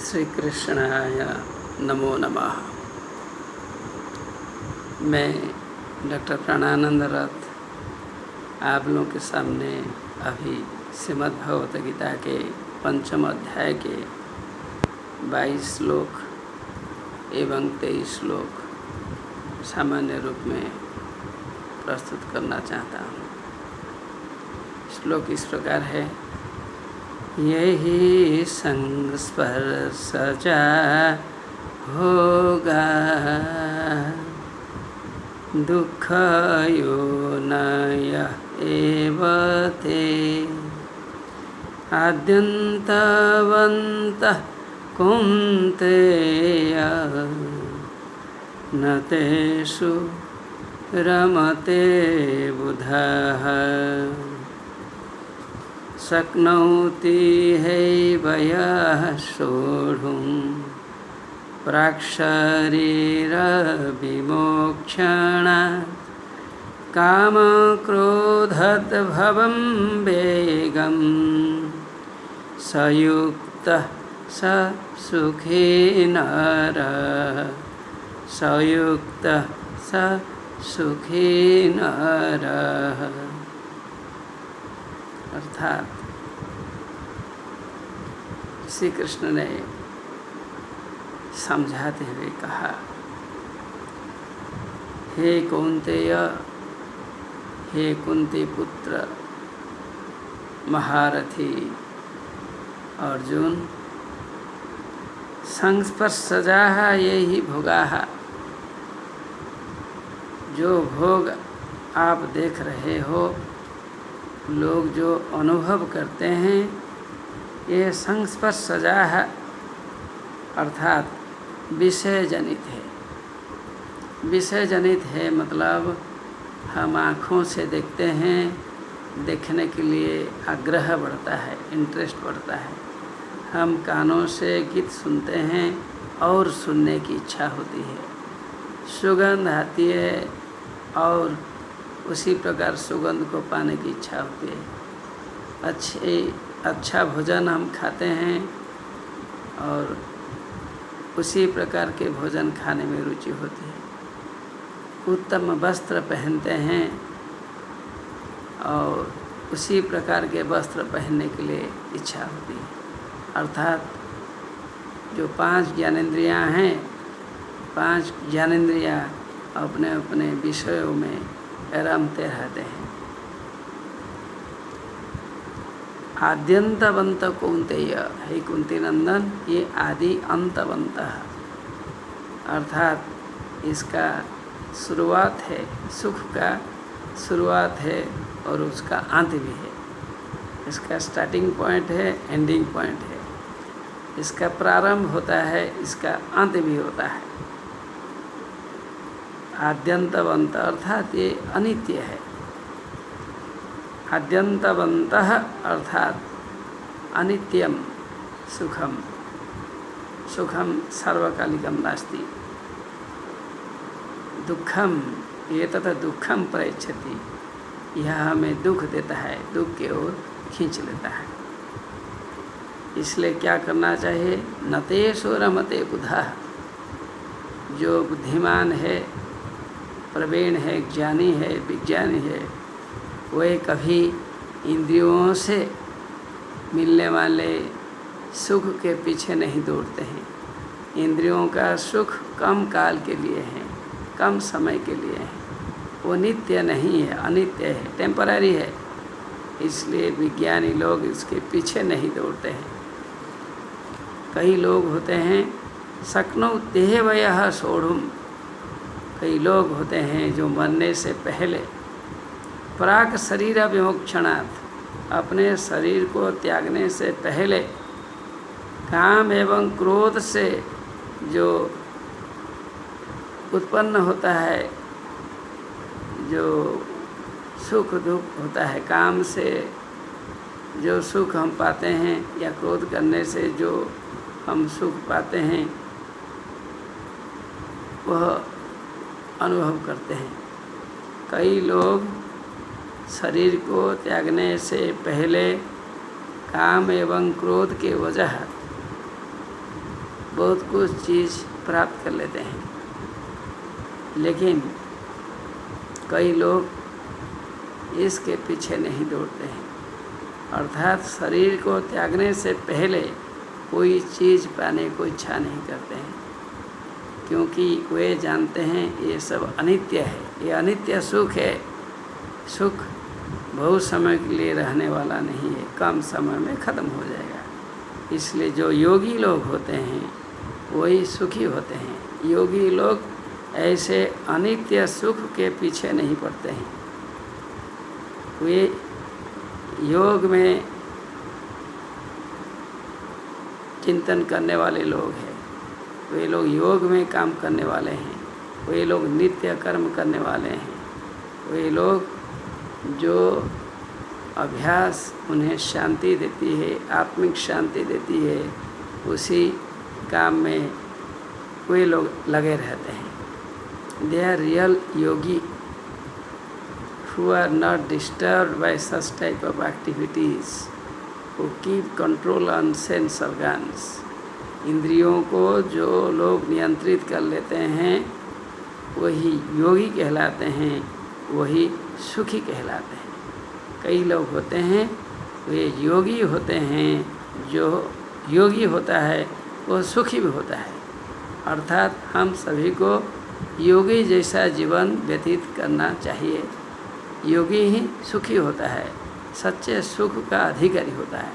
श्री कृष्णाय नमो नमः। मैं डॉक्टर प्राणानंद रथ आप लोगों के सामने अभी श्रीमद् भगवत गीता के 5वें अध्याय के 22 श्लोक एवं 23 श्लोक सामान्य रूप में प्रस्तुत करना चाहता हूँ। श्लोक इस प्रकार है। यही संस्पर्शजा भोगा दुःखयो नय एव ते आद्यन्तवन्तः कौन्तेय न तेषु रमते बुधः शक्नोति हैवयः सोढुं प्राक्शरीरविमोक्षणात् कामक्रोधद्भवं वेगं सयुक्तः स सुखी नरः सयुक्तः स सुखी नरः। अर्थात श्री कृष्ण ने समझाते हुए कहा, हे कौन्तेय, हे कुंती पुत्र महारथी अर्जुन, संस्पर्शजाः ये ही भोगाः, जो भोग आप देख रहे हो, लोग जो अनुभव करते हैं, ये संस्पर्शजाः अर्थात विषय जनित है। विषय जनित है मतलब हम आँखों से देखते हैं, देखने के लिए आग्रह बढ़ता है, इंटरेस्ट बढ़ता है। हम कानों से गीत सुनते हैं और सुनने की इच्छा होती है। सुगंध आती है और उसी प्रकार सुगंध को पाने की इच्छा होती है। अच्छा भोजन हम खाते हैं और उसी प्रकार के भोजन खाने में रुचि होती है। उत्तम वस्त्र पहनते हैं और उसी प्रकार के वस्त्र पहनने के लिए इच्छा होती है। अर्थात जो 5 ज्ञानेंद्रियाँ हैं, 5 ज्ञानेंद्रियाँ अपने अपने विषयों में रमते रहते हैं। आद्यंतवंत कौन्तेय, हे कुंती नंदन, ये आदि अंतवंत अर्थात इसका शुरुआत है, सुख का शुरुआत है और उसका अंत भी है। इसका स्टार्टिंग पॉइंट है, एंडिंग पॉइंट है। इसका प्रारंभ होता है, इसका अंत भी होता है। आद्यंतवंत अर्थात ये अनित्य है। आद्यंतवन्तः अर्थात अनित्यम सुखम, सुखम सर्वकालिकम नास्ति। दुखम ये तथा दुखम प्रयच्छति, यह हमें दुख देता है, दुख की ओर खींच लेता है। इसलिए क्या करना चाहिए? नतेषु रमते बुधः, जो बुद्धिमान है, प्रवीण है, ज्ञानी है, विज्ञानी है, वे कभी इंद्रियों से मिलने वाले सुख के पीछे नहीं दौड़ते हैं। इंद्रियों का सुख कम काल के लिए है, कम समय के लिए है, वो नित्य नहीं है, अनित्य है, टेम्पररी है। इसलिए विज्ञानी लोग इसके पीछे नहीं दौड़ते हैं। कई लोग होते हैं शक्नोति हैवयः सोढुं, कई लोग होते हैं जो मरने से पहले प्राक शरीर विमोक्षणात्, अपने शरीर को त्यागने से पहले काम एवं क्रोध से जो उत्पन्न होता है, जो सुख दुख होता है, काम से जो सुख हम पाते हैं या क्रोध करने से जो हम सुख पाते हैं, वह अनुभव करते हैं। कई लोग शरीर को त्यागने से पहले काम एवं क्रोध के वजह बहुत कुछ चीज़ प्राप्त कर लेते हैं, लेकिन कई लोग इसके पीछे नहीं दौड़ते हैं, अर्थात शरीर को त्यागने से पहले कोई चीज़ पाने को इच्छा नहीं करते हैं, क्योंकि वे जानते हैं ये सब अनित्य है, ये अनित्य सुख है। सुख बहुत समय के लिए रहने वाला नहीं है, कम समय में ख़त्म हो जाएगा। इसलिए जो योगी लोग होते हैं वही सुखी होते हैं। योगी लोग ऐसे अनित्य सुख के पीछे नहीं पड़ते हैं। वे योग में चिंतन करने वाले लोग हैं, वे लोग योग में काम करने वाले हैं, वे लोग नित्य कर्म करने वाले हैं, वे लोग जो अभ्यास उन्हें शांति देती है, आत्मिक शांति देती है, उसी काम में वे लोग लगे रहते हैं। They are real yogi who are not disturbed by such type of activities, who keep control on sense organs. इंद्रियों को जो लोग नियंत्रित कर लेते हैं वही योगी कहलाते हैं, वही सुखी कहलाते हैं। कई लोग होते हैं वे योगी होते हैं, जो योगी होता है वो सुखी भी होता है। अर्थात हम सभी को योगी जैसा जीवन व्यतीत करना चाहिए। योगी ही सुखी होता है, सच्चे सुख का अधिकारी होता है।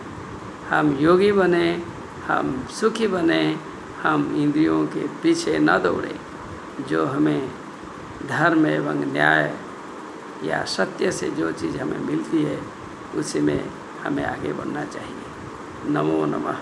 हम योगी बने, हम सुखी बने, हम इंद्रियों के पीछे न दौड़े। जो हमें धर्म एवं न्याय या सत्य से जो चीज़ हमें मिलती है उसी में हमें आगे बढ़ना चाहिए। नमो नमः।